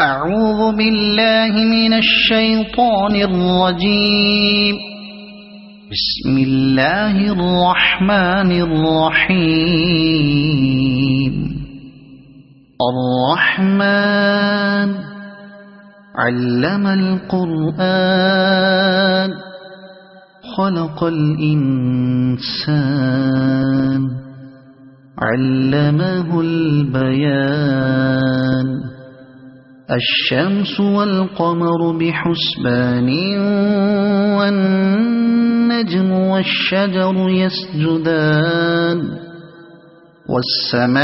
أعوذ بالله من الشيطان الرجيم. بسم الله الرحمن الرحيم. الرحمن علم القرآن خلق الإنسان علمه البيان. الشمس والقمر بحسبان والنجم والشجر يسجدان. والسماء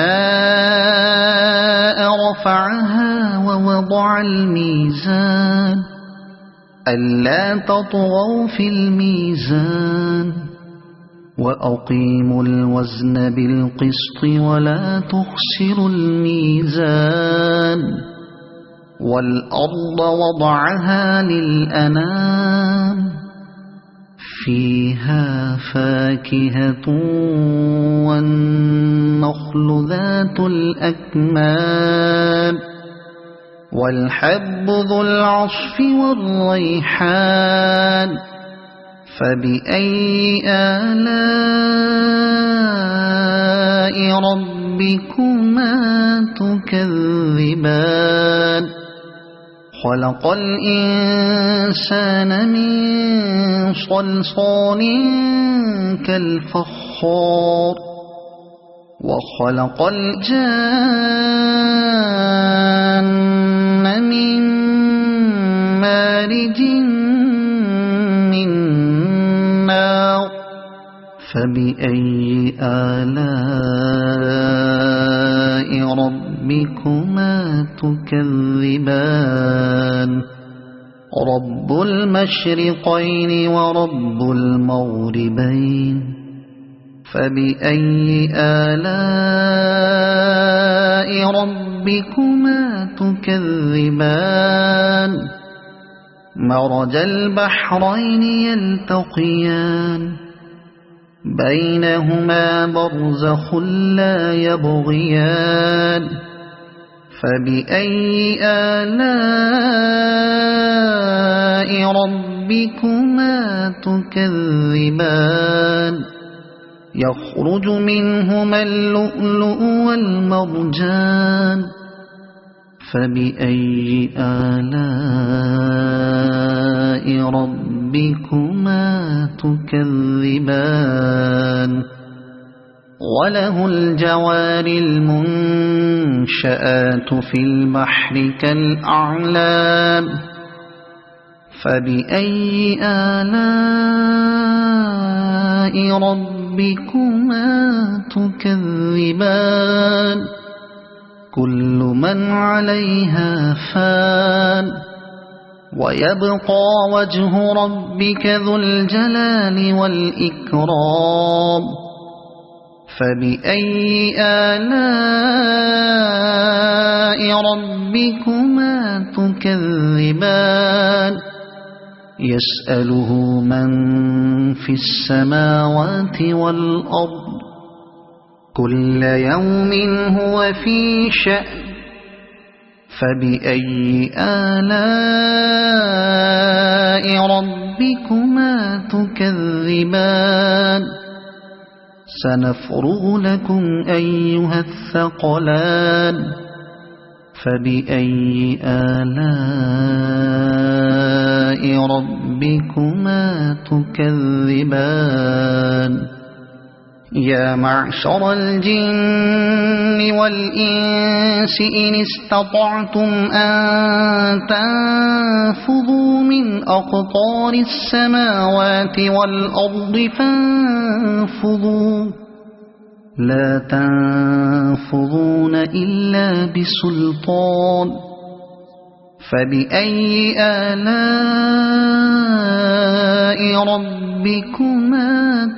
رفعها ووضع الميزان ألا تطغوا في الميزان وأقيموا الوزن بالقسط ولا تخسروا الميزان. والأرض وضعها للأنام فيها فاكهة والنخل ذات الأكمام والحب ذو العصف والريحان. فبأي آلاء ربكما تكذبان. خلق الإنسان من صلصال كالفخار وخلق الجان من مارج من نار. فبأي آلاء ربكما تكذبان. رب المشرقين ورب المغربين. فبأي آلاء ربكما تكذبان. مرج البحرين يلتقيان بينهما برزخ لا يبغيان. فبأي آلاء ربكما تكذبان. يخرج منهما اللؤلؤ والمرجان. فبأي آلاء ربكما تكذبان. وله الجوار المنشآت في البحر كالأعلام. فبأي آلاء ربكما تكذبان. كل من عليها فان ويبقى وجه ربك ذو الجلال والإكرام. فبأي آلاء ربكما تكذبان. يسأله من في السماوات والأرض كل يوم هو في شأن. فبأي آلاء ربكما تكذبان. سنفرغ لكم أيها الثقلان. فبأي آلاء ربكما تكذبان. يا معشر الجن والإنس إن استطعتم أن تنفذوا من أقطار السماوات والأرض فانفذوا لا تنفذون إلا بسلطان. فبأي آلاء ربكما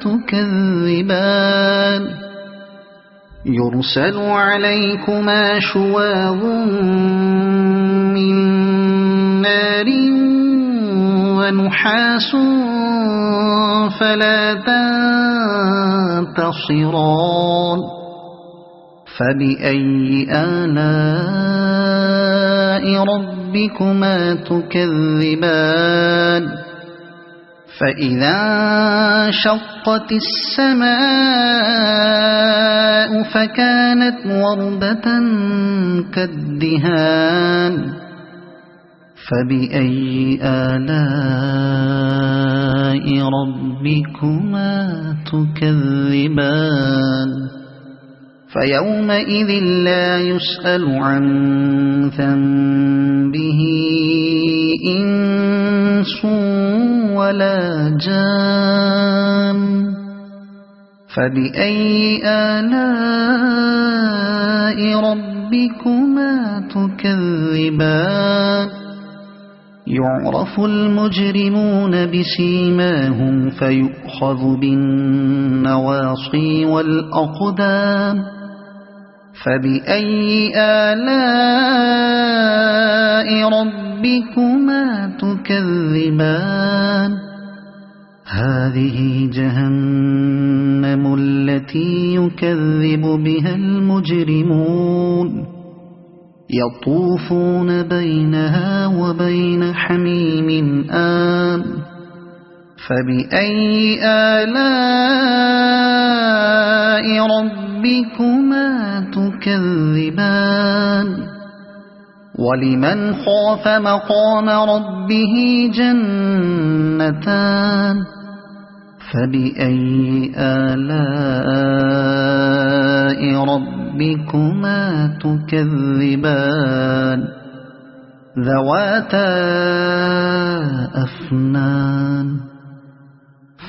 تكذبان. يرسل عليكما شواظ من نار ونحاس فلا تنتصران. فبأي آلاء ربكما تكذبان فإذا انشقت السماء فكانت وردة كالدهان فبأي آلاء ربكما تكذبان فيومئذ لا يسأل عن ذنبه إنس ولا جان فبأي آلاء ربكما تكذبان يعرف المجرمون بسيماهم فيؤخذ بالنواصي والأقدام فبأي آلاء ربكما تكذبان هذه جهنم التي يكذب بها المجرمون يطوفون بينها وبين حميم آن فبأي آلاء ربكما تكذبان ولمن خاف مقام ربه جنتان فبأي آلاء ربكما تكذبان ذواتا أفنان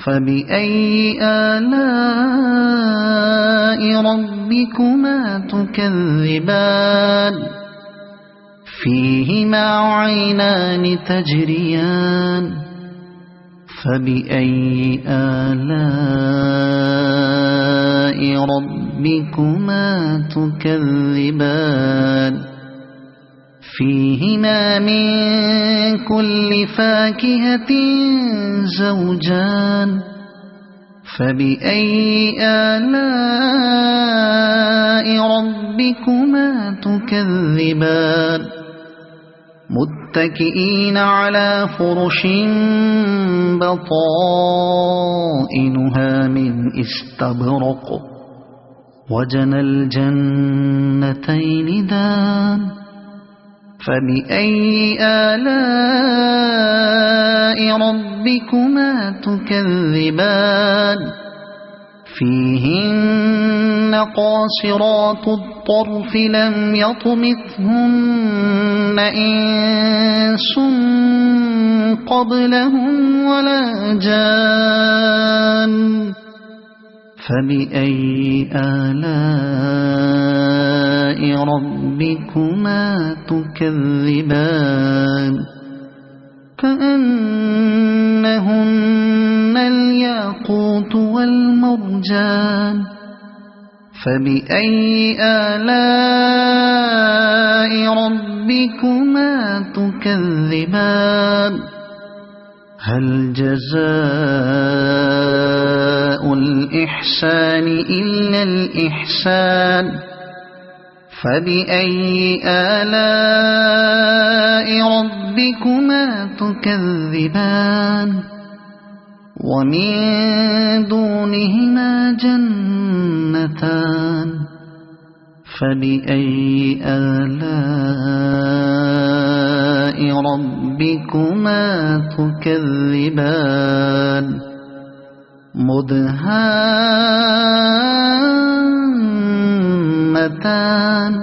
فبأي آلاء ربكما تكذبان فيهما عينان تجريان فبأي آلاء ربكما تكذبان فيهما من كل فاكهة زوجان فبأي آلاء ربكما تكذبان متكئين على فرش بطائنها من استبرق وجنى الجنتين دان فبأي آلاء ربكما تكذبان فيهن قاصرات الطرف لم يطمثهن إنس قبلهم ولا جان فبأي آلاء ربكما تكذبان كأنهن الياقوت والمرجان فبأي آلاء ربكما تكذبان هل جزاء الإحسان إلا الإحسان فبأي آلاء ربكما تكذبان ومن دونهما جنتان فبأي آلاء ربكما تكذبان مدهامتان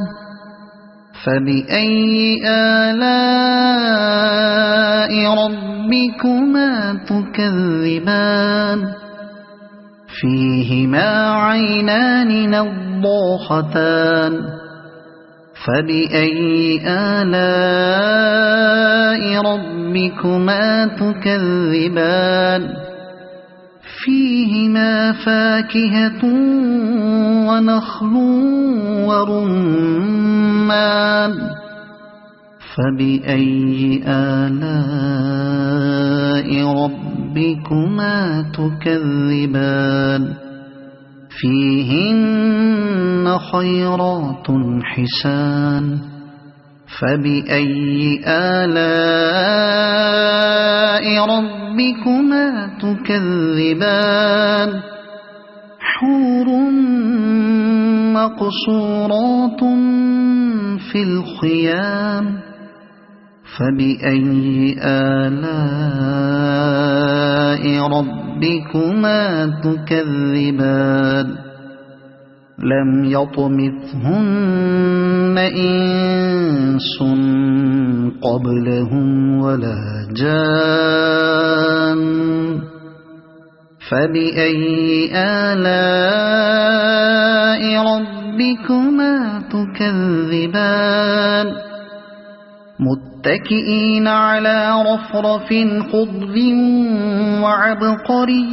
فبأي آلاء ربكما تكذبان فيهما عينان نضاختان فبأي آلاء ربكما تكذبان فيهما فاكهة ونخل ورمان فبأي آلاء ربكما تكذبان فيهن خيرات حسان فبأي آلاء ربكما تكذبان حور مقصورات في الخيام فبأي آلاء ربكما تكذبان لم يطمثهن إنس قبلهم ولا جان فبأي آلاء ربكما تكذبان متكئين على رفرف خضر وعبقري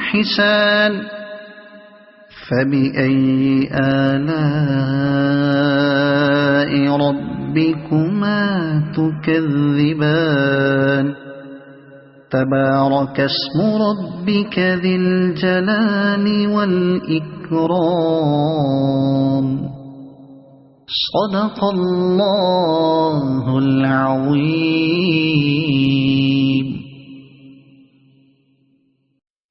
حسان فبأي آلاء ربكما تكذبان تبارك اسم ربك ذي الجلال والإكرام صدق الله العظيم.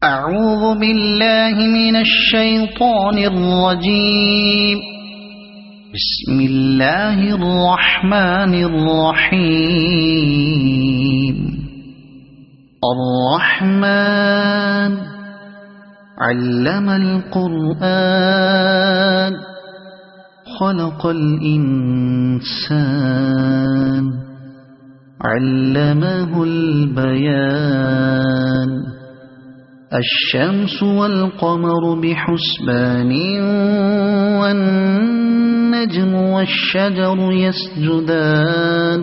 أعوذ بالله من الشيطان الرجيم. بسم الله الرحمن الرحيم. الرحمن علم القرآن خلق الإنسان علمه البيان الشمس والقمر بحسبان والنجم والشجر يسجدان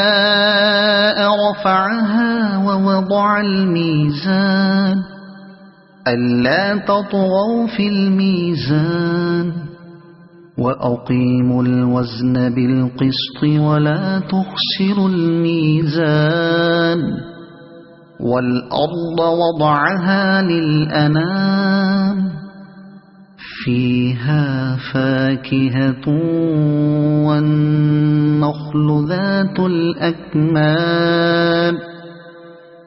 والسماء رفعها ووضع الميزان ألا تطغوا في الميزان وأقيموا الوزن بالقسط ولا تخسروا الميزان والأرض وضعها للأنام فيها فاكهة والنخل ذات الأكمام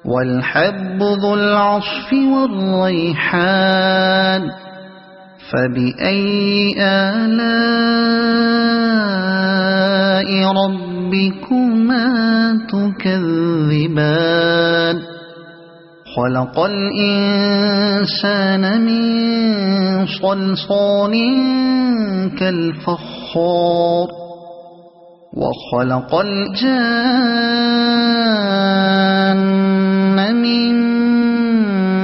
والحب ذو العصف والريحان فبأي آلاء ربكما تكذبان خلق الإنسان من صلصال كالفخار وخلق الجان من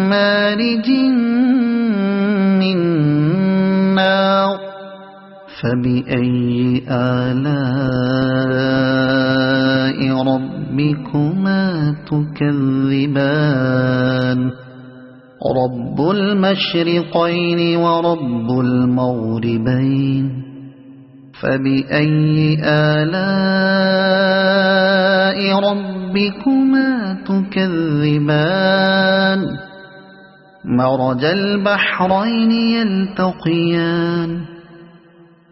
مارج من نار فبأي آلاء ربكما تكذبان رب المشرقين ورب المغربين فبأي آلاء ربكما تكذبان مرج البحرين يلتقيان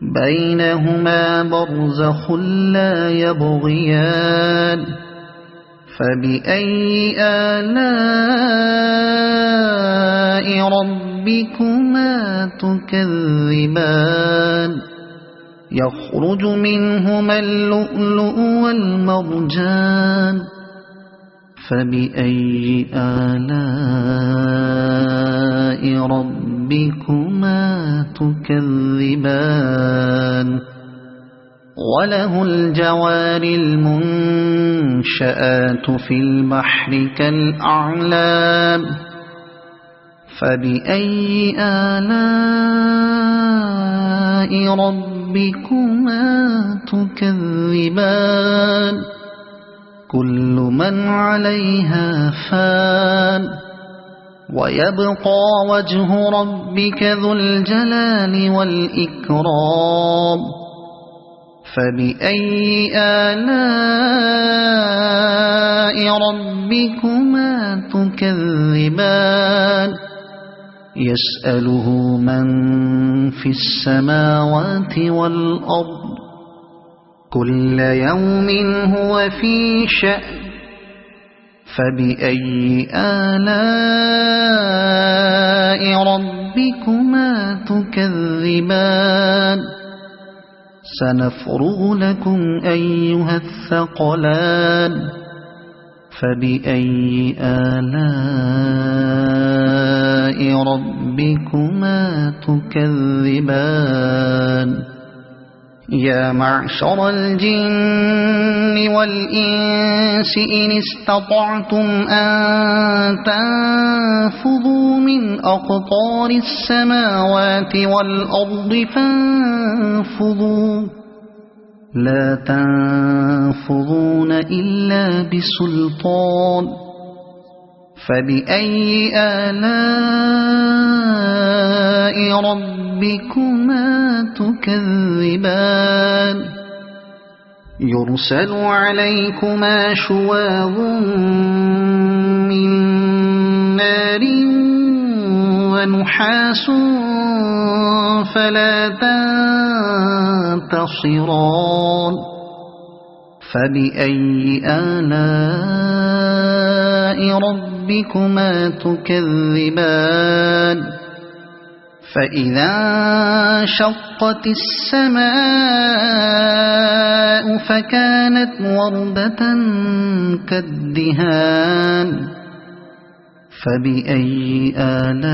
بينهما برزخ لا يبغيان فبأي آلاء ربكما تكذبان يخرج منهما اللؤلؤ والمرجان فبأي آلاء ربكما تكذبان وله الجوار المنشآت في البحر كالأعلام فبأي آلاء ربكما تكذبان كل من عليها فان ويبقى وجه ربك ذو الجلال والإكرام فبأي آلاء ربكما تكذبان يسأله من في السماوات والأرض كل يوم هو في شأن فبأي آلاء ربكما تكذبان سنفرغ لكم أيها الثقلان فبأي آلاء ربكما تكذبان يا معشر الجن والإنس إن استطعتم أن تنفذوا من أقطار السماوات والأرض فانفذوا لا تنفذون إلا بسلطان فبأي آلاء ربكما تكذبان يرسل عليكما شواظ من نار ونحاس فلا تنتصران فبأي آلاء ربكما تكذبان فإذا انشقت السماء فكانت وردة كالدهان فبأي آلاء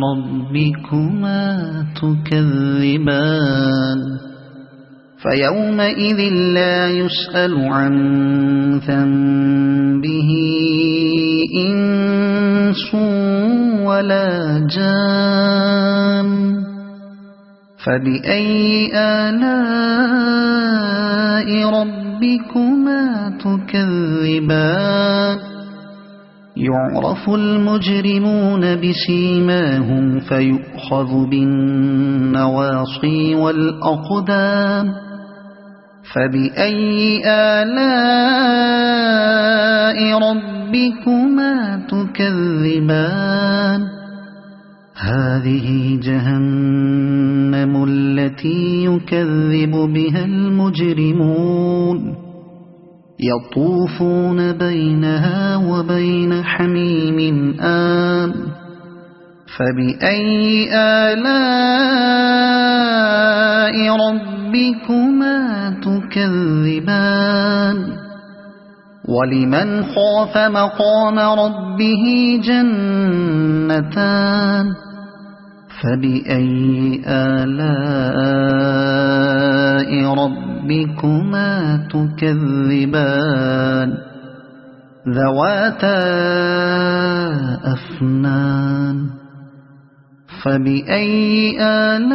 ربكما تكذبان فيومئذ لا يسأل عن ذنبه إنس ولا جان فبأي آلاء ربكما تكذبان يعرف المجرمون بسيماهم فيؤخذ بالنواصي والأقدام فبأي آلاء ربكما تكذبان هذه جهنم التي يكذب بها المجرمون يطوفون بينها وبين حميم آن فبأي آلاء ربكما تكذبان ولمن خاف مقام ربه جنتان فبأي آلاء ربكما تكذبان ذواتا أفنان فبأي آلاء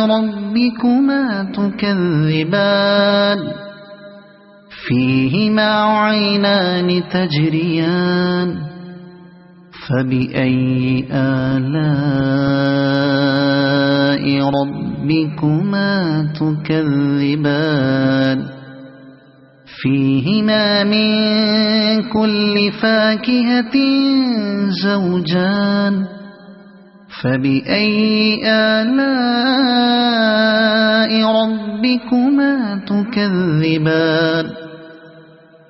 ربكما تكذبان فيهما عينان تجريان فبأي آلاء ربكما تكذبان فيهما من كل فاكهة زوجان فبأي آلاء ربكما تكذبان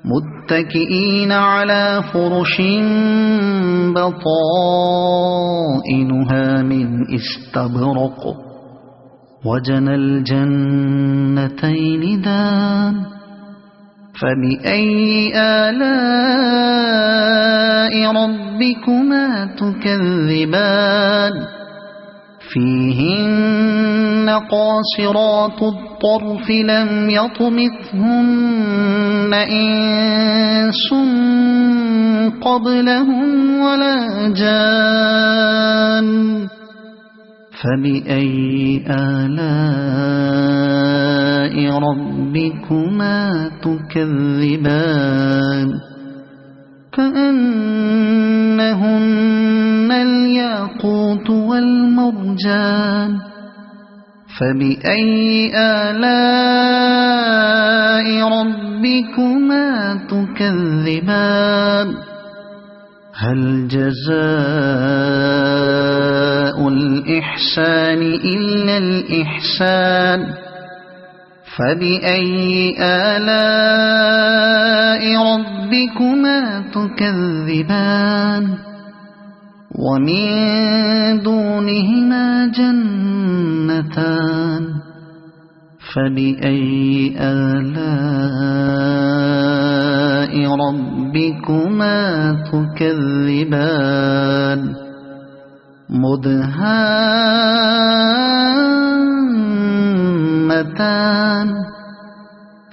متكئين على فرش بطائنها من استبرق وجنى الجنتين دان فبأي آلاء ربكما تكذبان فيهن قاصرات الطرف لم يطمثهن إنس قبلهم ولا جان فبأي آلاء ربكما تكذبان كأنهن الياقوت والمرجان فبأي آلاء ربكما تكذبان هل جزاء جزاء الإحسان إلا الإحسان فبأي آلاء ربكما تكذبان ومن دونهما جنتان فبأي آلاء ربكما تكذبان مدهامتان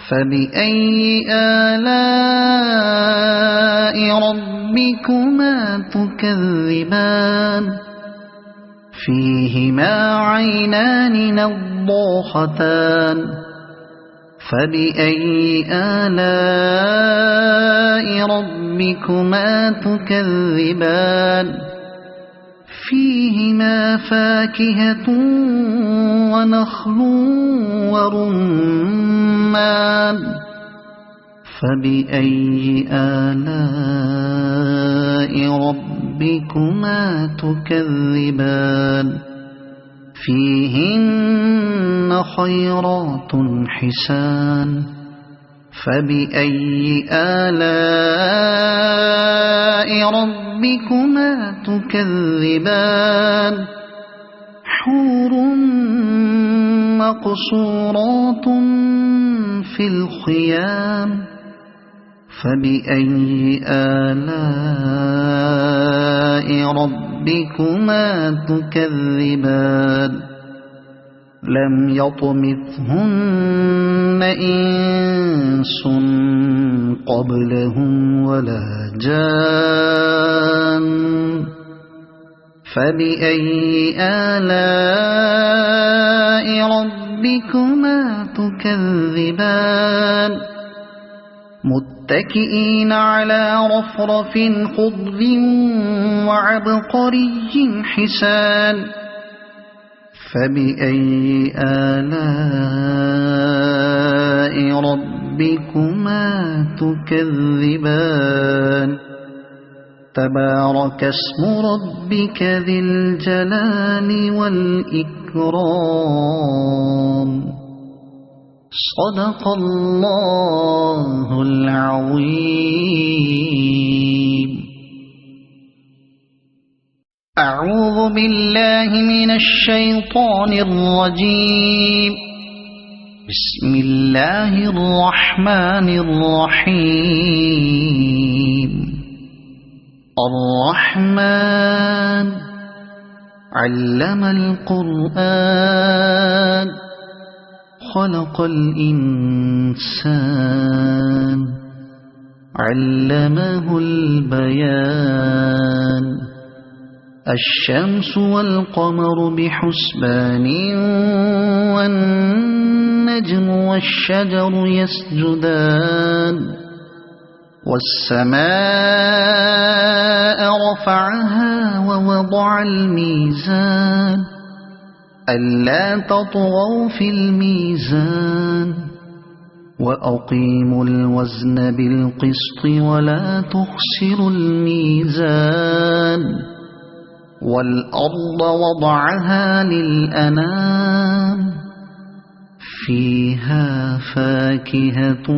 فبأي آلاء ربكما تكذبان فيهما عينان نضاختان فبأي آلاء ربكما تكذبان فيهما فاكهة ونخل ورمان فبأي آلاء ربكما تكذبان فيهن خيرات حسان فبأي آلاء ربكما تكذبان حور مقصورات في الخيام فبأي آلاء ربكما تكذبان لم يطمثهن إنس قبلهم ولا جان فبأي آلاء ربكما تكذبان متكئين على رفرف خضر وعبقري حسان فبأي آلاء ربكما تكذبان تبارك اسم ربك ذي الجلال والإكرام صدق الله العظيم أعوذ بالله من الشيطان الرجيم بسم الله الرحمن الرحيم الرحمن علم القرآن خلق الإنسان علمه البيان الشمس والقمر بحسبان والنجم والشجر يسجدان والسماء رفعها ووضع الميزان ألا تطغوا في الميزان وأقيموا الوزن بالقسط ولا تخسروا الميزان والأرض وضعها للأنام فيها فاكهة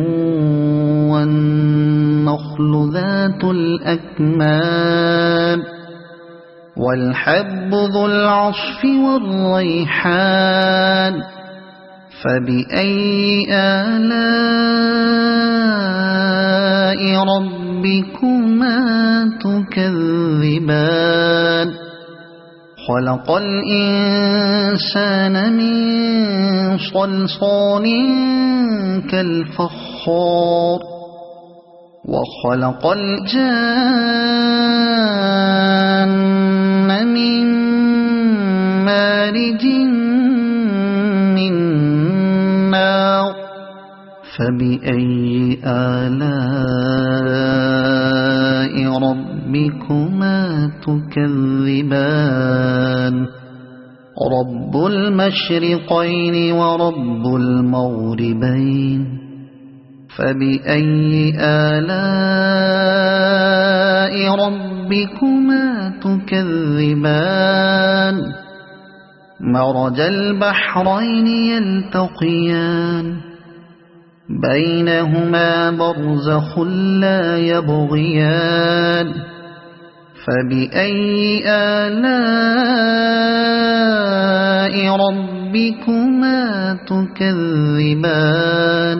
والنخل ذات الأكمام والحب ذو العصف والريحان فبأي آلاء ربكما تكذبان خلق الإنسان من صلصال كالفخار وخلق الجان من مارج من نار فبأي آلاء ربكما تكذبان رب المشرقين ورب المغربين فبأي آلاء ربكما تكذبان مرج البحرين يلتقيان بينهما برزخ لا يبغيان فبأي آلاء ربكما تكذبان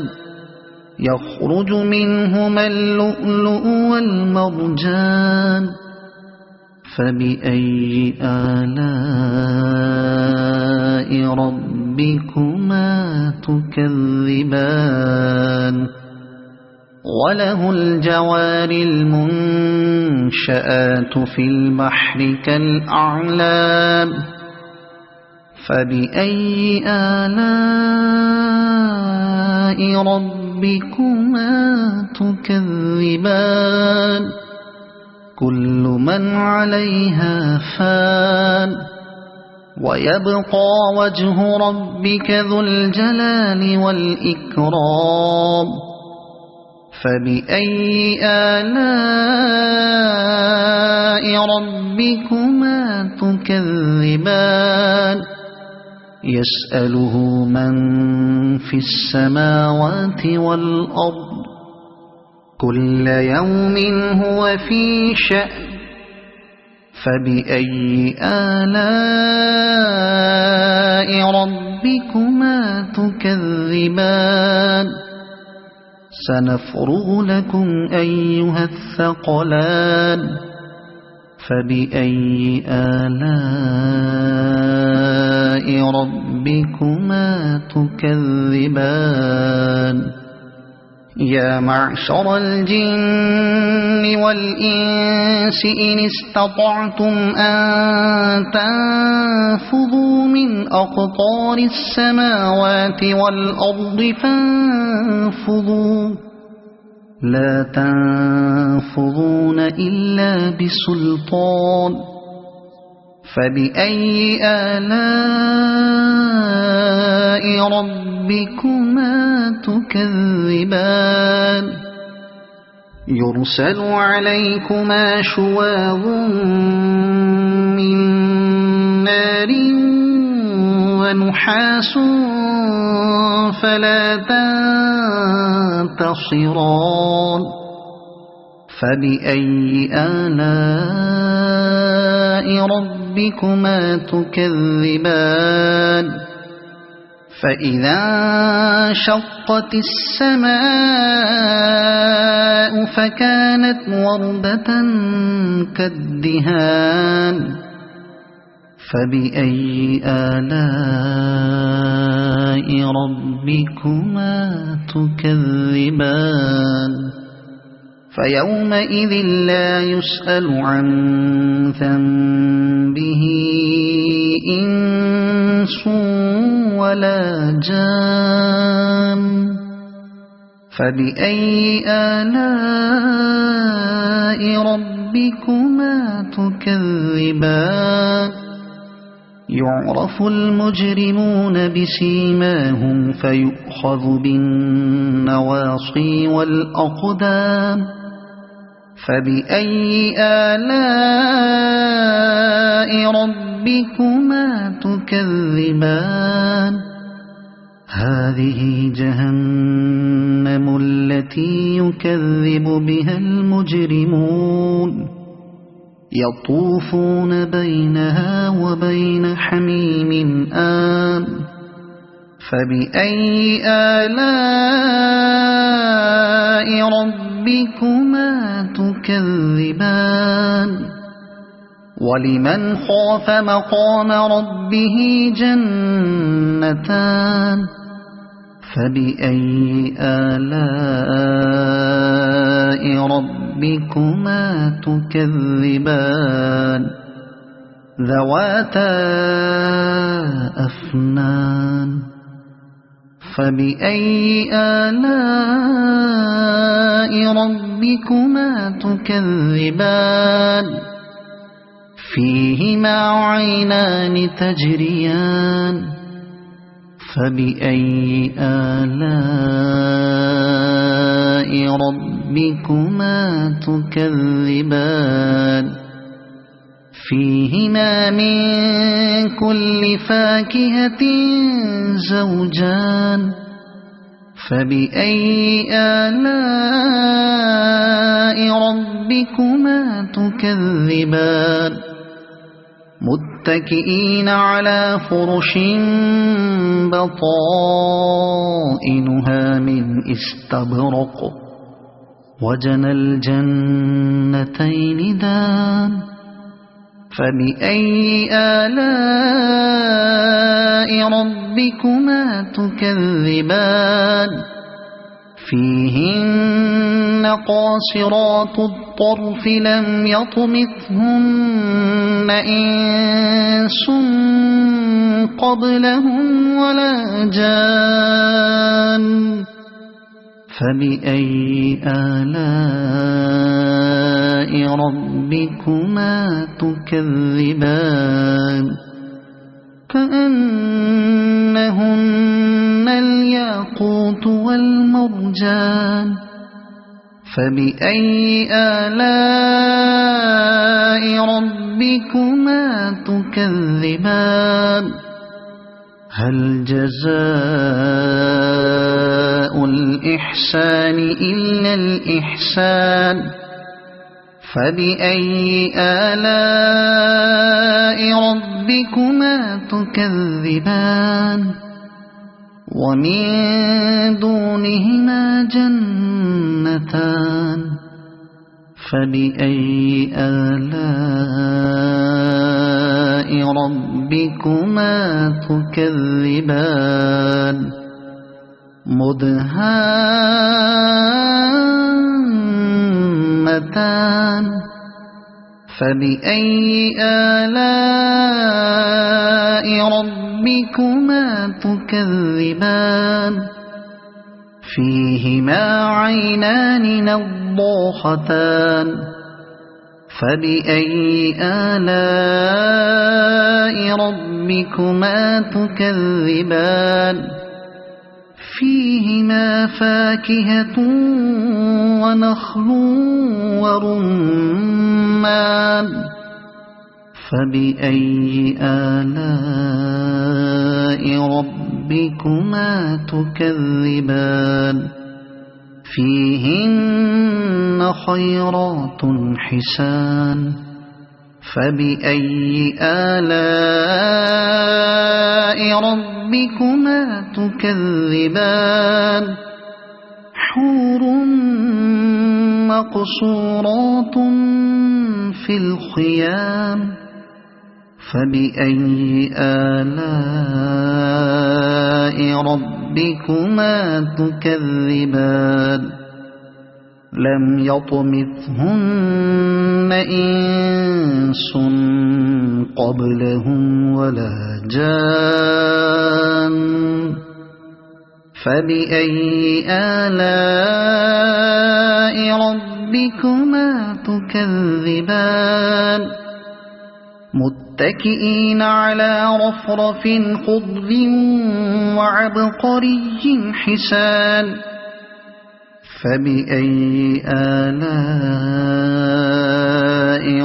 يخرج منهما اللؤلؤ والمرجان فبأي آلاء ربكما تكذبان وله الجوار المنشآت في البحر كالأعلام فبأي آلاء ربكما تكذبان كل من عليها فان ويبقى وجه ربك ذو الجلال والإكرام فبأي آلاء ربكما تكذبان يسأله من في السماوات والأرض كل يوم هو في شأن فبأي آلاء ربكما تكذبان سنفرغ لكم أيها الثقلان فبأي آلاء ربكما تكذبان يا معشر الجن والإنس إن استطعتم أن تنفذوا من أقطار السماوات والأرض فانفذوا لا تنفذون إلا بسلطان فبأي آلاء ربكما تكذبان يرسل عليكما شواظ من نار ونحاس فلا تنتصران فبأي آلاء ربكما تكذبان فإذا انشقت السماء فكانت وردة كالدهان فبأي آلاء ربكما تكذبان فيومئذ لا يسأل عن ذنبه إنس ولا جان فبأي آلاء ربكما تكذبان يعرف المجرمون بسيماهم فيؤخذ بالنواصي والأقدام فبأي آلاء ربكما تكذبان هذه جهنم التي يكذب بها المجرمون يطوفون بينها وبين حميم آن فبأي آلاء ربكما تكذبان ولمن خاف مقام ربه جنتان فبأي آلاء ربكما تكذبان ذواتا أفنان فبأي آلاء ربكما تكذبان فيهما عينان تجريان فبأي آلاء ربكما تكذبان فيهما من كل فاكهة زوجان فبأي آلاء ربكما تكذبان متكئين على فرش بطائنها من استبرق وجنى الجنتين دان فبأي آلاء ربكما تكذبان فيهن قاصرات الطرف لم يطمثهن إنس قبلهم ولا جان فبأي آلاء ربكما تكذبان كأنهن الياقوت والمرجان فبأي آلاء ربكما تكذبان هل جزاء الإحسان إلا الإحسان فبأي آلاء ربكما تكذبان ومن دونهما جنتان فبأي آلاء ربكما تكذبان مدهامتان فبأي آلاء ربكما تكذبان فيهما عينان نضاختان فبأي آلاء ربكما تكذبان فيهما فاكهة ونخل ورمان فبأي آلاء ربكما تكذبان فيهن خيرات حسان فبأي آلاء ربكما تكذبان حور مقصورات في الخيام فبأي آلاء ربكما تكذبان لم يطمثهن إنس قبلهم ولا جان فبأي آلاء ربكما تكذبان متكئين على رفرف خضر وعبقري حسان فبأي آلاء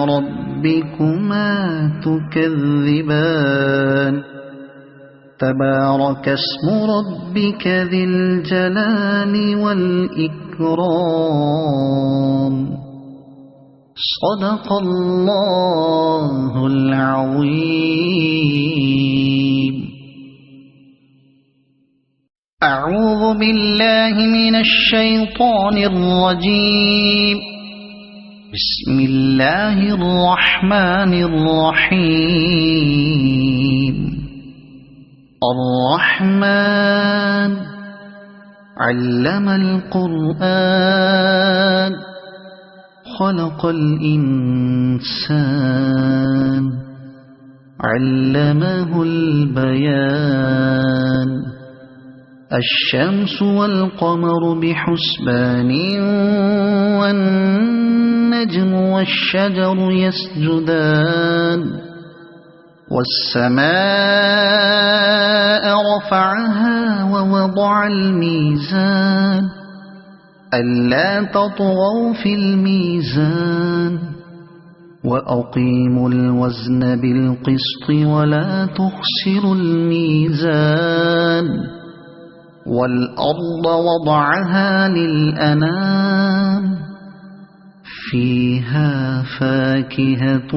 ربكما تكذبان تبارك اسم ربك ذي الجلال والإكرام صدق الله العظيم. أعوذ بالله من الشيطان الرجيم. بسم الله الرحمن الرحيم. الرحمن علم القرآن خلق الإنسان علمه البيان الشمس والقمر بحسبان والنجم والشجر يسجدان والسماء رفعها ووضع الميزان ألا تطغوا في الميزان وأقيموا الوزن بالقسط ولا تخسروا الميزان والأرض وضعها للأنام فيها فاكهة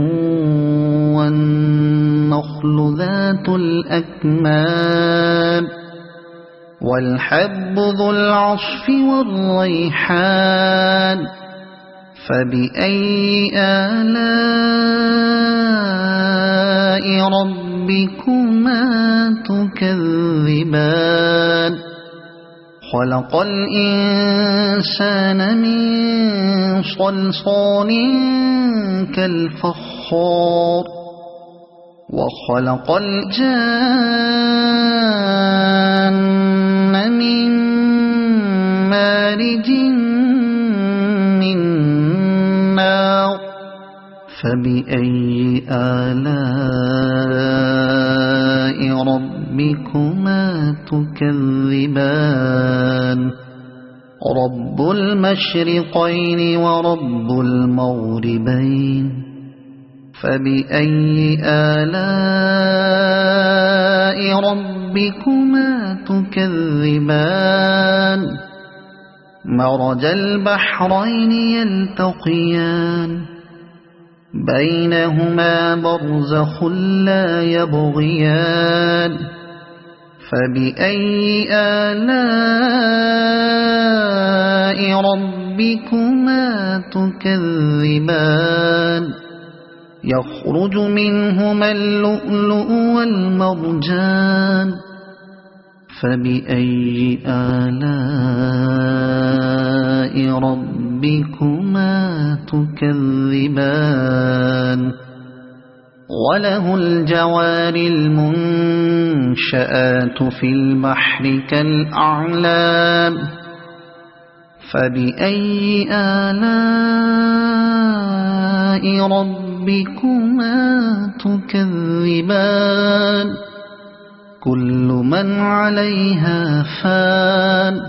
والنخل ذات الأكمام والحب ذو العصف والريحان فبأي آلاء ربكما تكذبان خلق الإنسان من صلصال كالفخار وخلق الجان من مارج من نار فبأي آلاء ربكما تكذبان رب المشرقين ورب المغربين فبأي آلاء ربكما تكذبان مرج البحرين يلتقيان بينهما برزخ لا يبغيان فبأي آلاء ربكما تكذبان يخرج منهما اللؤلؤ والمرجان فبأي آلاء ربكما تكذبان وله الجوار المنشآت في البحر كالأعلام فبأي آلاء ربكما تكذبان كل من عليها فان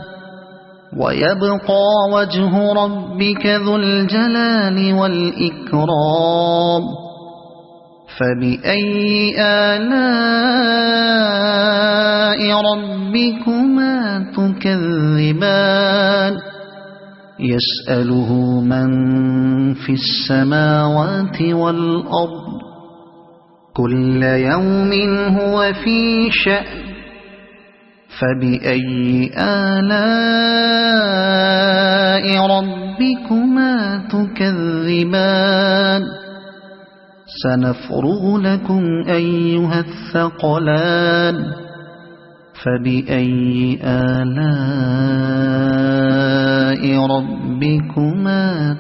ويبقى وجه ربك ذو الجلال والإكرام فبأي آلاء ربكما تكذبان يسأله من في السماوات والأرض كل يوم هو في شأن فبأي آلاء ربكما تكذبان سنفرغ لكم أيها الثقلان فبأي آلاء ربكما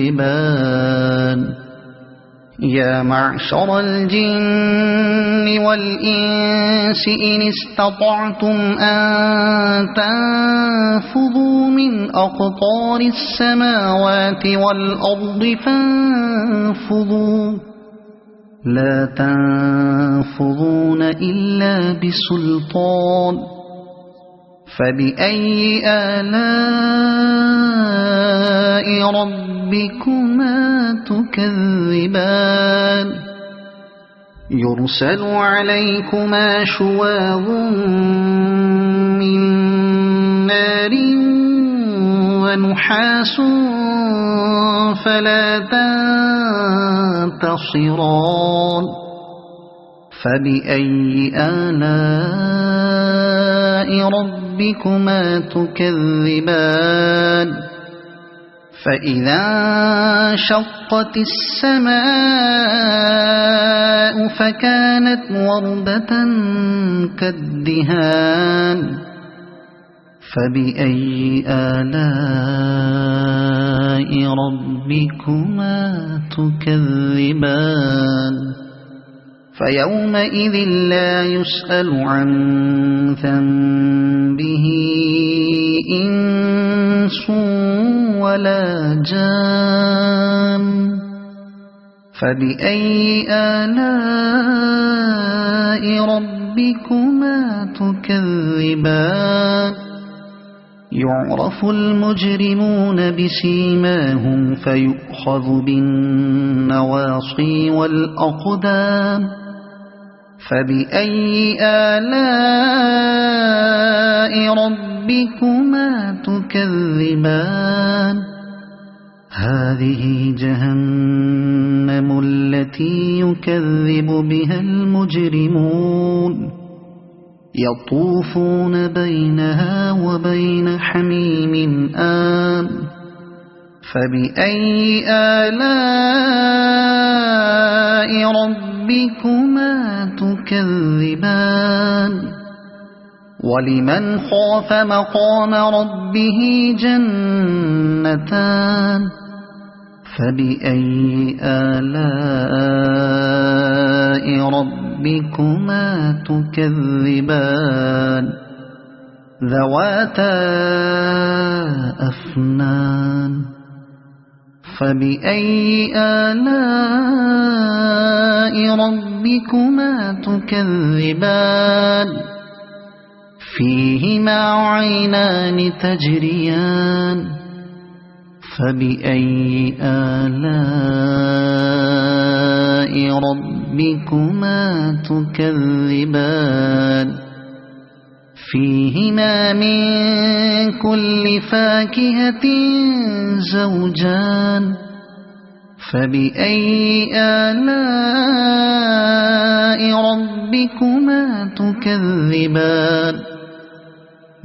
تكذبان يا معشر الجن والإنس إن استطعتم أن تنفذوا من أقطار السماوات والأرض فانفذوا لا تنفذون إلا بسلطان فبأي آلاء ربكما تكذبان يرسل عليكما شواظ من نار ونحاس فلا تنتصران فبأي آلاء ربكما تكذبان فإذا انشقت السماء فكانت وردة كالدهان فبأي آلاء ربكما تكذبان فيومئذ لا يسأل عن ذنبه إنس ولا جان فبأي آلاء ربكما تكذبان يعرف المجرمون بسيماهم فيؤخذ بالنواصي والأقدام فبأي آلاء ربكما تكذبان هذه جهنم التي يكذب بها المجرمون يطوفون بينها وبين حميم آن فبأي آلاء ربكما تكذبان ولمن خاف مقام ربه جنتان فبأي آلاء ربكما تكذبان ذواتا أفنان فبأي آلاء ربكما تكذبان فيهما عينان تجريان فبأي آلاء ربكما تكذبان فيهما من كل فاكهة زوجان فبأي آلاء ربكما تكذبان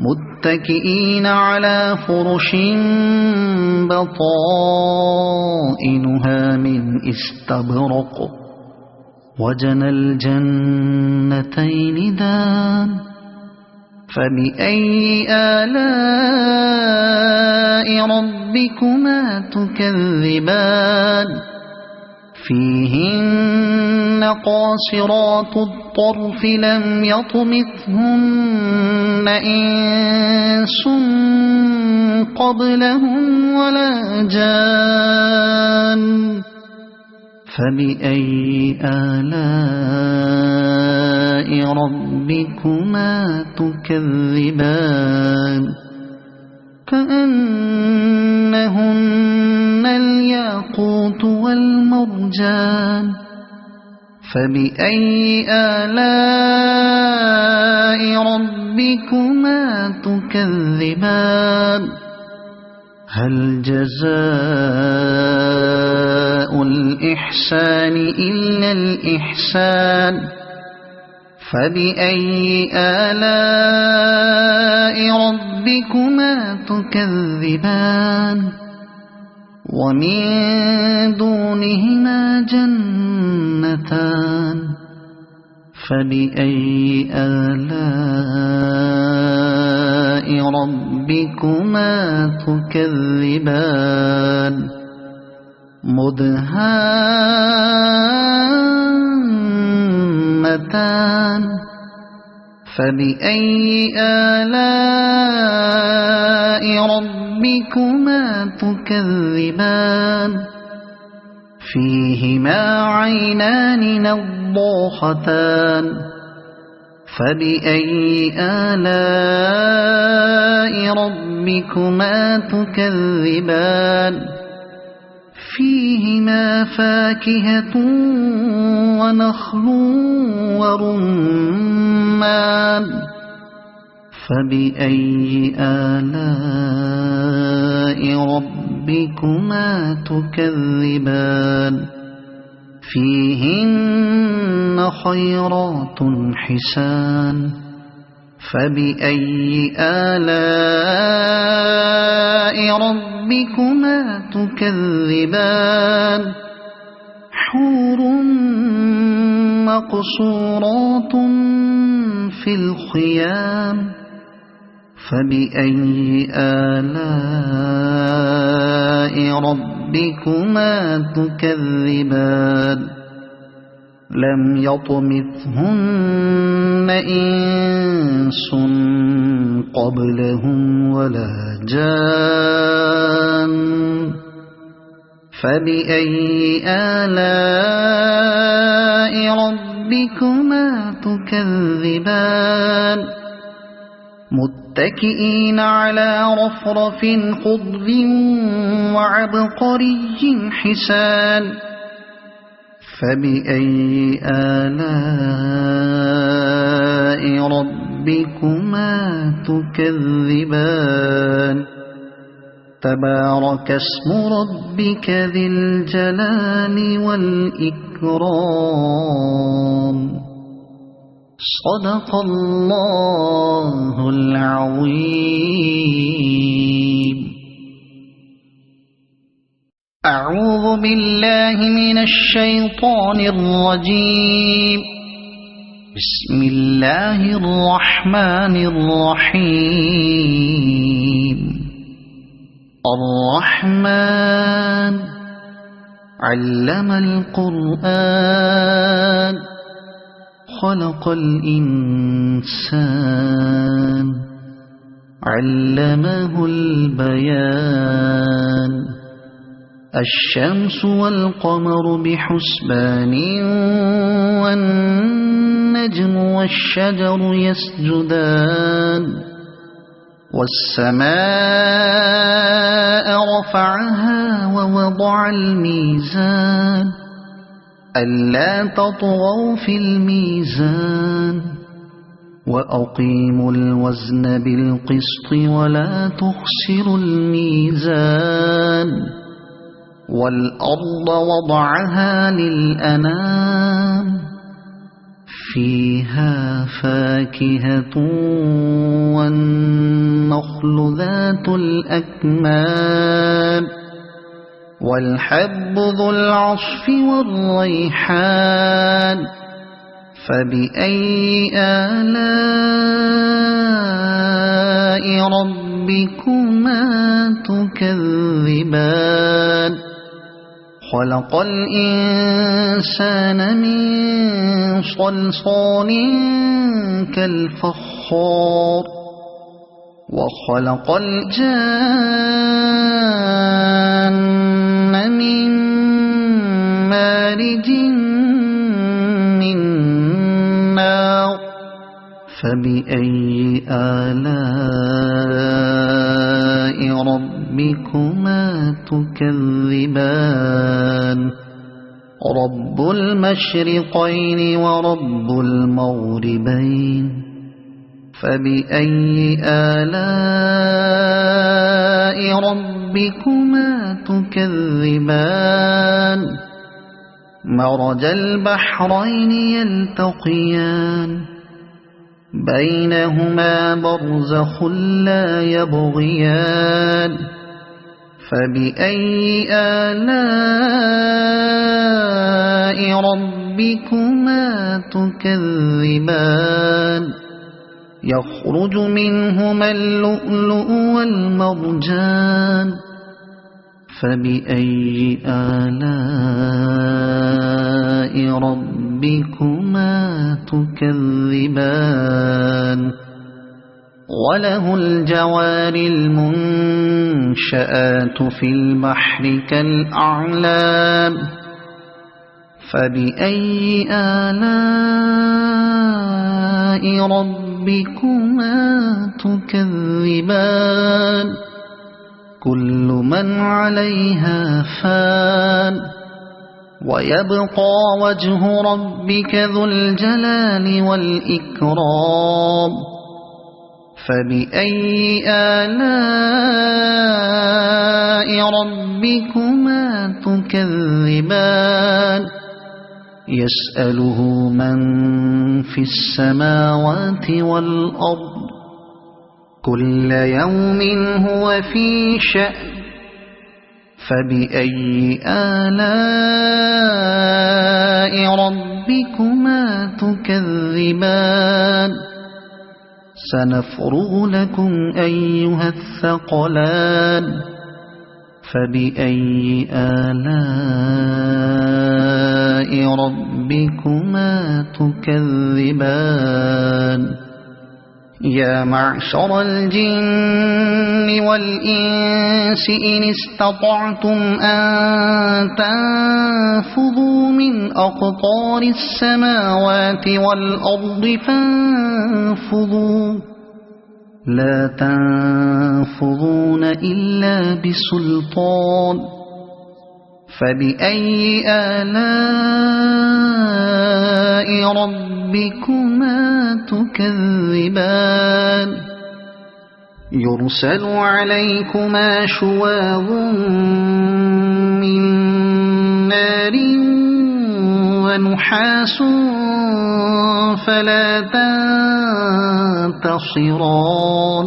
متكئين على فرش بطائنها من استبرق وجنى الجنتين دان فبأي آلاء ربكما تكذبان فيهن قاصرات الطرف لم يطمثهن إنس قبلهم ولا جان فبأي آلاء ربكما تكذبان كأنهن الياقوت والمرجان فبأي آلاء ربكما تكذبان هل جزاء الإحسان إلا الإحسان فبأي آلاء ربكما تكذبان ومن دونهما جنتان فبأي آلاء ربكما تكذبان مدهامتان فبأي آلاء ربكما تكذبان فيهما عينان نضاختان فبأي آلاء ربكما تكذبان فيهما فاكهة ونخل ورمان فبأي آلاء ربكما تكذبان فيهن خيرات حسان فبأي آلاء ربكما تكذبان حور مقصورات في الخيام فبأي آلاء ربكما تكذبان لم يطمثهن إنس قبلهم ولا جان فبأي آلاء ربكما تكذبان متكئين على رفرف خضر وعبقري حسان فبأي آلاء ربكما تكذبان تبارك اسم ربك ذي الجلال والإكرام صدق الله العظيم. أعوذ بالله من الشيطان الرجيم. بسم الله الرحمن الرحيم. الرحمن علم القرآن خلق الإنسان علمه البيان الشمس والقمر بحسبان والنجم والشجر يسجدان والسماء رفعها ووضع الميزان ألا تطغوا في الميزان وأقيموا الوزن بالقسط ولا تخسروا الميزان والأرض وضعها للأنام فيها فاكهة والنخل ذات الأكمام والحب ذو العصف والريحان فبأي آلاء ربكما تكذبان خلق الإنسان من صلصال كالفخار وخلق الجان من مارج من نار فبأي آلاء ربكما تكذبان رب المشرقين ورب المغربين فبأي آلاء ربكما تكذبان مرج البحرين يلتقيان بينهما برزخ لا يبغيان فبأي آلاء ربكما تكذبان يخرج منهما اللؤلؤ والمرجان فبأي آلاء ربكما تكذبان وله الجوار المنشآت في البحر كالأعلام فبأي آلاء ربكما تكذبان كل من عليها فان ويبقى وجه ربك ذو الجلال والإكرام فبأي آلاء ربكما تكذبان يسأله من في السماوات والأرض كل يوم هو في شأن فبأي آلاء ربكما تكذبان سنفرغ لكم أيها الثقلان فبأي آلاء ربكما تكذبان يا معشر الجن والإنس إن استطعتم أن تنفذوا من أقطار السماوات والأرض لا تنفذون إلا بسلطان فبأي آلاء ربكما تكذبان يرسل عليكما شواظ من نار ونحاس فلا تنتصران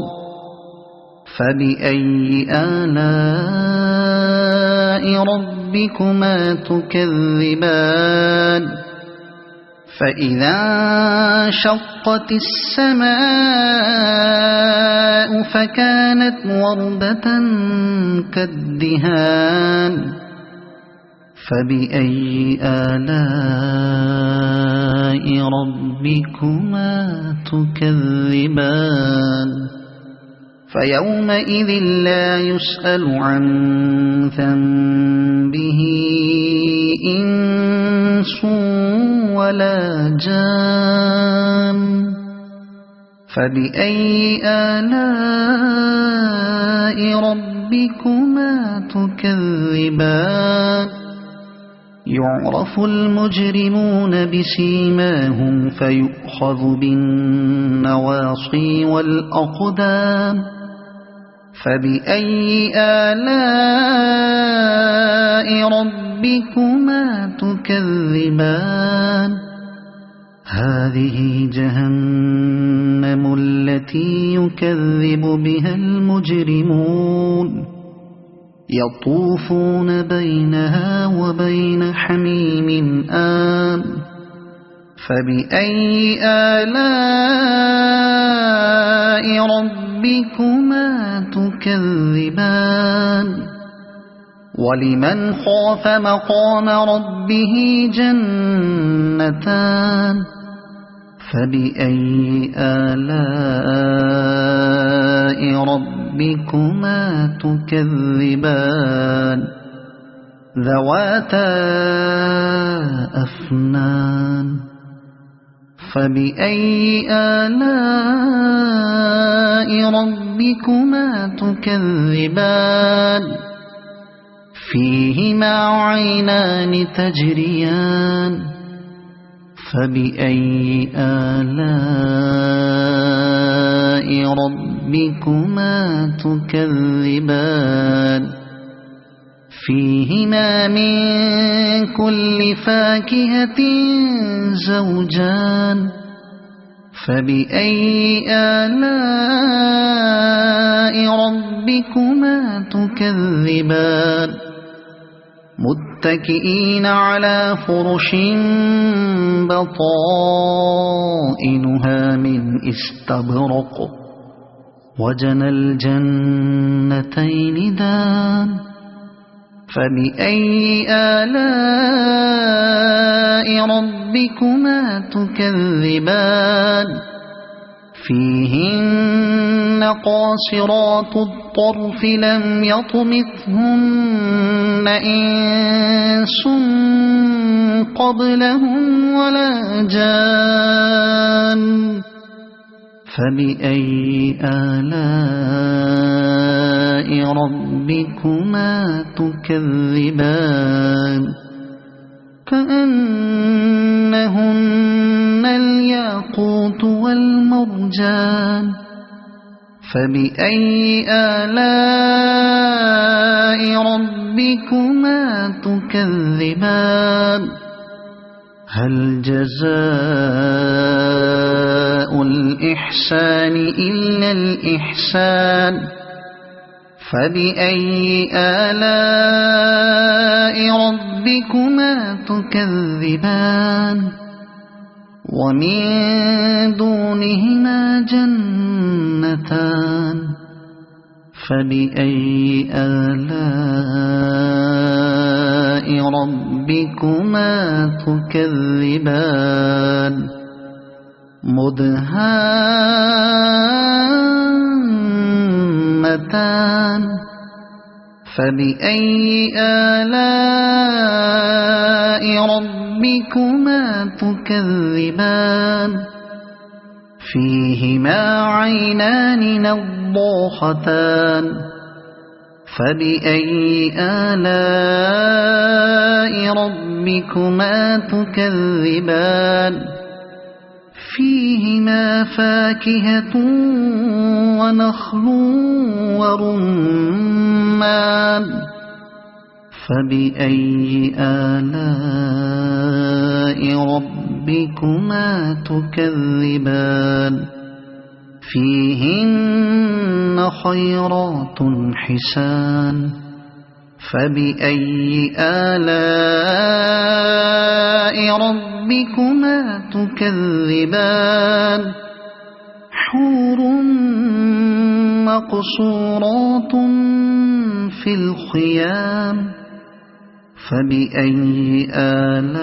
فبأي آلاء ربكما تكذبان فإذا انشقت السماء فكانت وردة كالدهان فبأي آلاء ربكما تكذبان فيومئذ لا يسأل عن ذنبه إنس ولا جان فبأي آلاء ربكما تكذبان يعرف المجرمون بسيماهم فيؤخذ بالنواصي والأقدام فبأي آلاء ربكما تكذبان هذه جهنم التي يكذب بها المجرمون يطوفون بينها وبين حميم آن فبأي آلاء ربكما تكذبان ولمن خاف مقام ربه جنتان فبأي آلاء ربكما تكذبان ذواتا أفنان فبأي آلاء ربكما تكذبان فيهما عينان تجريان فبأي آلاء ربكما تكذبان فيهما من كل فاكهة زوجان فبأي آلاء ربكما تكذبان متكئين على فرش بطائنها من استبرق وجنى الجنتين دان فبأي آلاء ربكما تكذبان فيهن قاصرات الطرف لم يطمثهن إنس قبلهم ولا جان فبأي آلاء ربكما تكذبان كأنهن الياقوت والمرجان فبأي آلاء ربكما تكذبان هل جزاء الإحسان إلا الإحسان فبأي آلاء ربكما تكذبان ومن دونهما جنتان فبأي آلاء ربكما تكذبان مدهامتان فبأي آلاء ربكما تكذبان فيهما عينان نضاختان فبأي آلاء ربكما تكذبان فيهما فاكهة ونخل ورمان فبأي آلاء ربكما تكذبان فيهن خيرات حسان فبأي آلاء ربكما تكذبان حور مقصورات في الخيام فبأي آلاء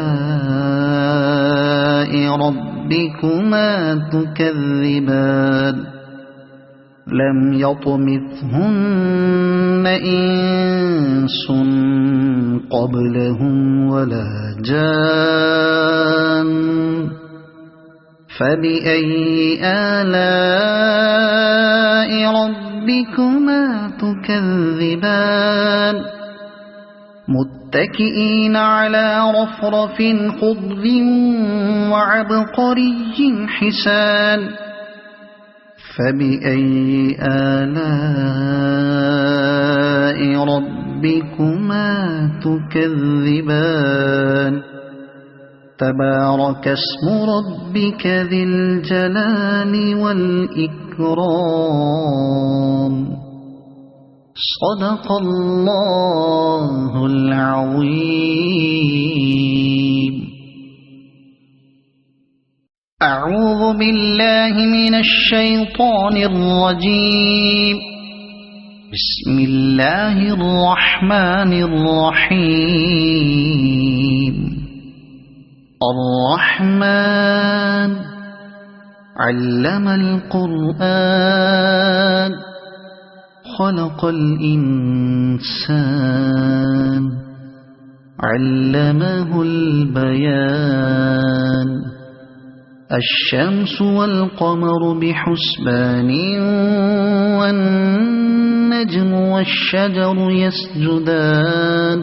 ربكما تكذبان لم يطمثهن إنس قبلهم ولا جان فبأي آلاء ربكما تكذبان متكئين على رفرف خضر وعبقري حسان فبأي آلاء ربكما تكذبان تبارك اسم ربك ذي الجلال والإكرام صدق الله العظيم أعوذ بالله من الشيطان الرجيم بسم الله الرحمن الرحيم الرحمن علم القرآن خلق الإنسان علمه البيان الشمس والقمر بحسبان والنجم والشجر يسجدان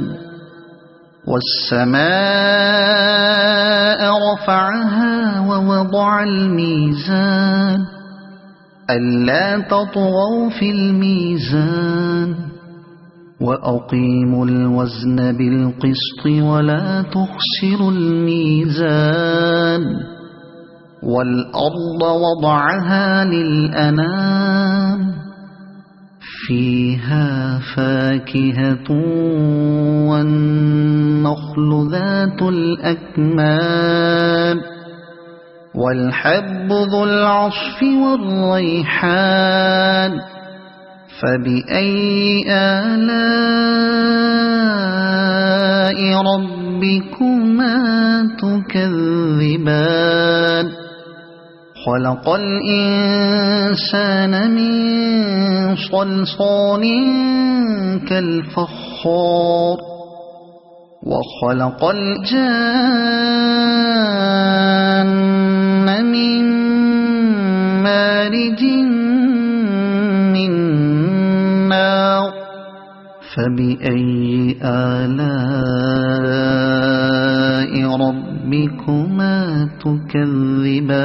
والسماء رفعها ووضع الميزان ألا تطغوا في الميزان وأقيموا الوزن بالقسط ولا تخسروا الميزان والأرض وضعها للأنام فيها فاكهة والنخل ذات الأكمام والحب ذو العصف والريحان فبأي آلاء ربكما تكذبان خلق الإنسان من صلصال كالفخار وخلق الجان من مارج من نار فبأي آلاء ربكما تكذبان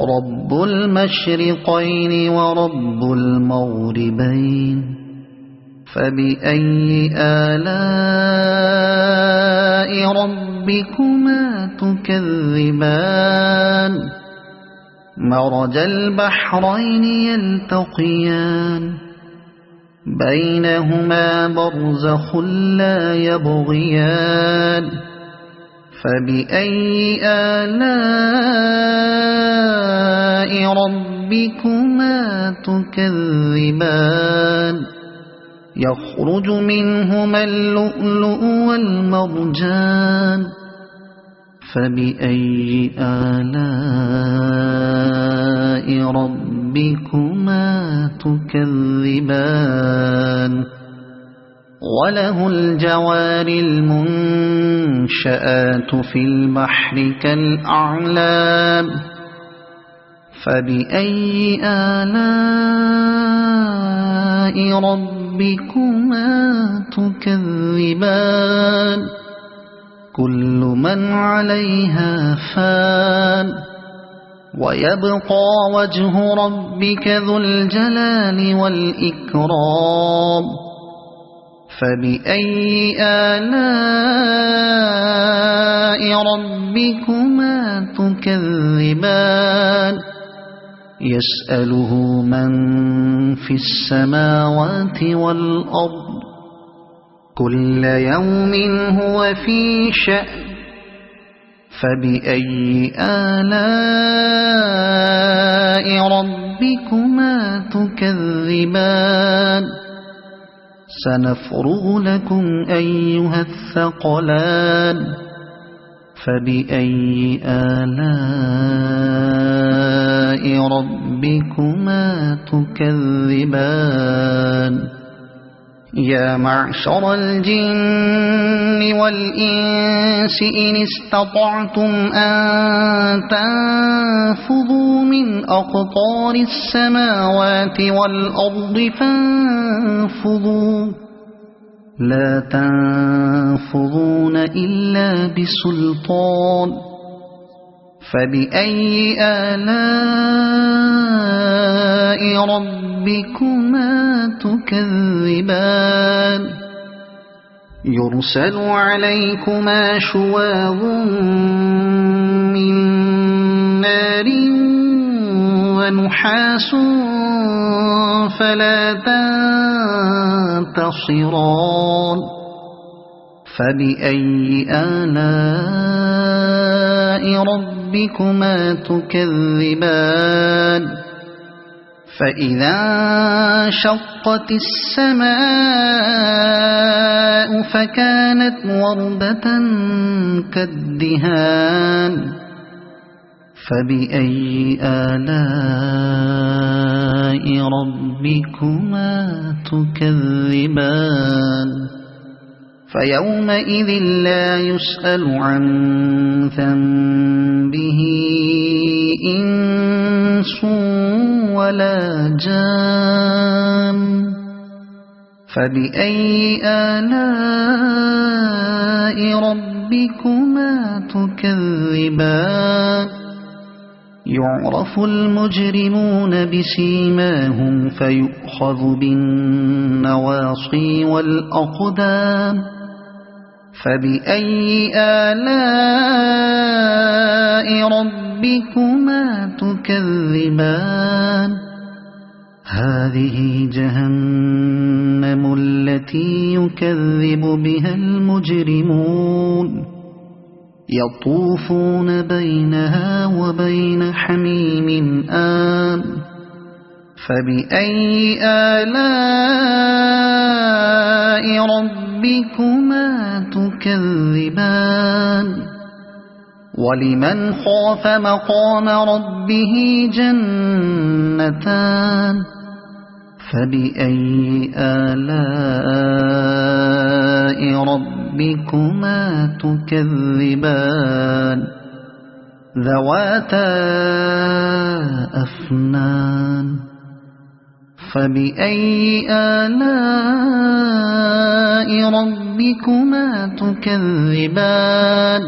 رب المشرقين ورب المغربين فبأي آلاء ربكما تكذبان مرج البحرين يلتقيان بينهما برزخ لا يبغيان فبأي آلاء ربكما تكذبان يخرج منهما اللؤلؤ والمرجان فبأي آلاء ربكما تكذبان وله الجوار المنشآت في البحر كالأعلام فبأي آلاء ربكما تكذبان كل من عليها فان ويبقى وجه ربك ذو الجلال والإكرام فبأي آلاء ربكما تكذبان يسأله من في السماوات والأرض كل يوم هو في شأن فبأي آلاء ربكما تكذبان سنفرغ لكم أيها الثقلان فبأي آلاء ربكما تكذبان يا معشر الجن والإنس إن استطعتم أن تنفذوا من أقطار السماوات والأرض فانفذوا لا تنفذون إلا بسلطان فبأي آلاء ربكما تكذبان يرسل عليكما شواظ من نار ونحاس فلا تنتصران فبأي آلاء ربكما تكذبان فإذا انشقت السماء فكانت وردة كالدهان فبأي آلاء ربكما تكذبان فيومئذ لا يسأل عن ذنبه إنس ولا جان فبأي آلاء ربكما تكذبان يعرف المجرمون بسيماهم فيؤخذ بالنواصي والأقدام فبأي آلاء ربكما تكذبان هذه جهنم التي يكذب بها المجرمون يطوفون بينها وبين حميم آن فبأي آلاء ربكما تكذبان ولمن خاف مقام ربه جنتان فبأي آلاء ربكما تكذبان ذواتا أفنان فبأي آلاء ربكما تكذبان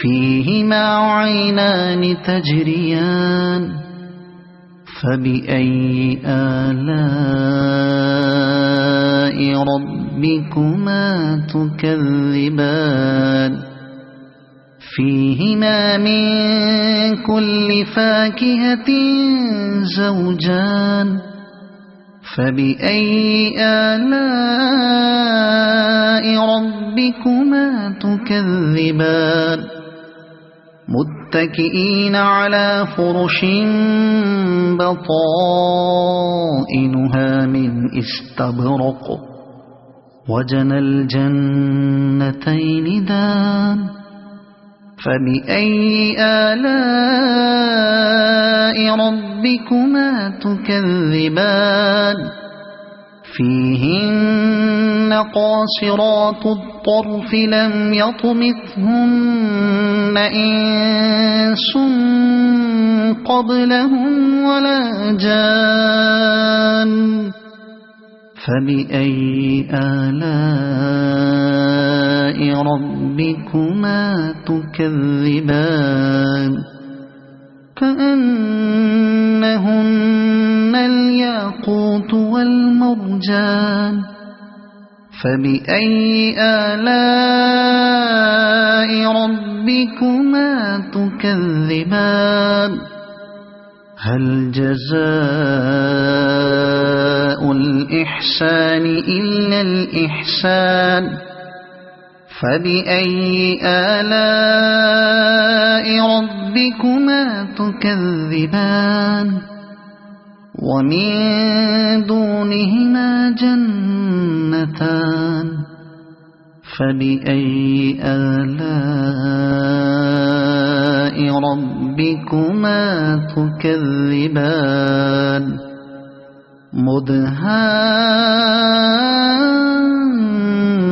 فيهما عينان تجريان فبأي آلاء ربكما تكذبان فيهما من كل فاكهة زوجان فبأي آلاء ربكما تكذبان متكئين على فرش بطائنها من استبرق وجنى الجنتين دان فبأي آلاء ربكما تكذبان فيهن قاصرات الطرف لم يطمثهن إنس قبلهم ولا جان فبأي آلاء ربكما تكذبان كأنهن الياقوت والمرجان فبأي آلاء ربكما تكذبان هل جزاء الإحسان إلا الإحسان فبأي آلاء ربكما تكذبان ومن دونهما جنتان فبأي آلاء ربكما تكذبان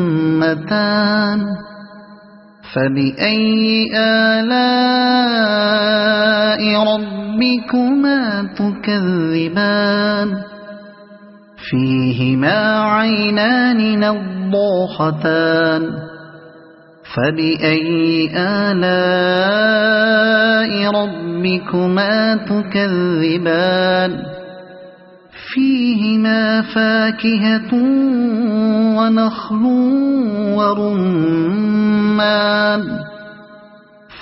مدهامتان فبأي آلاء ربكما تكذبان فيهما عينان نضاختان فبأي آلاء ربكما تكذبان فيهما فاكهة ونخل ورمان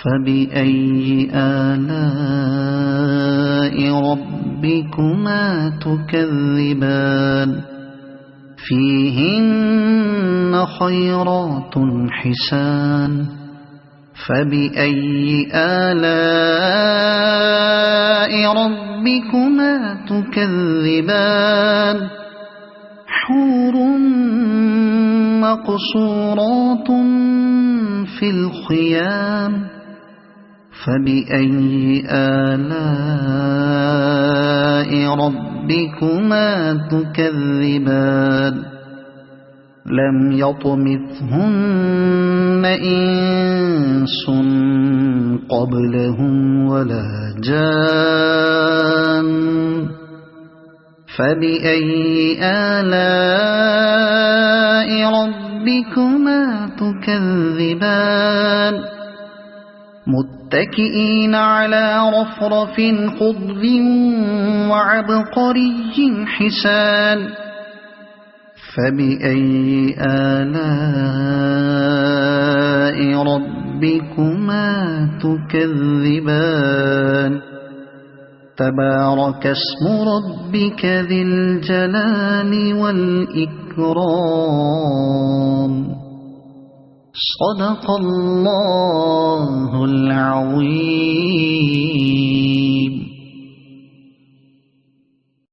فبأي آلاء ربكما تكذبان فيهن خيرات حسان فبأي آلاء ربكما تكذبان حور مقصورات في الخيام فبأي آلاء ربكما تكذبان لم يطمثهن إنس قبلهم ولا جان فبأي آلاء ربكما تكذبان متكئين على رفرف خضر وعبقري حسان فبأي آلاء ربكما تكذبان تبارك اسم ربك ذي الجلال والإكرام صدق الله العظيم.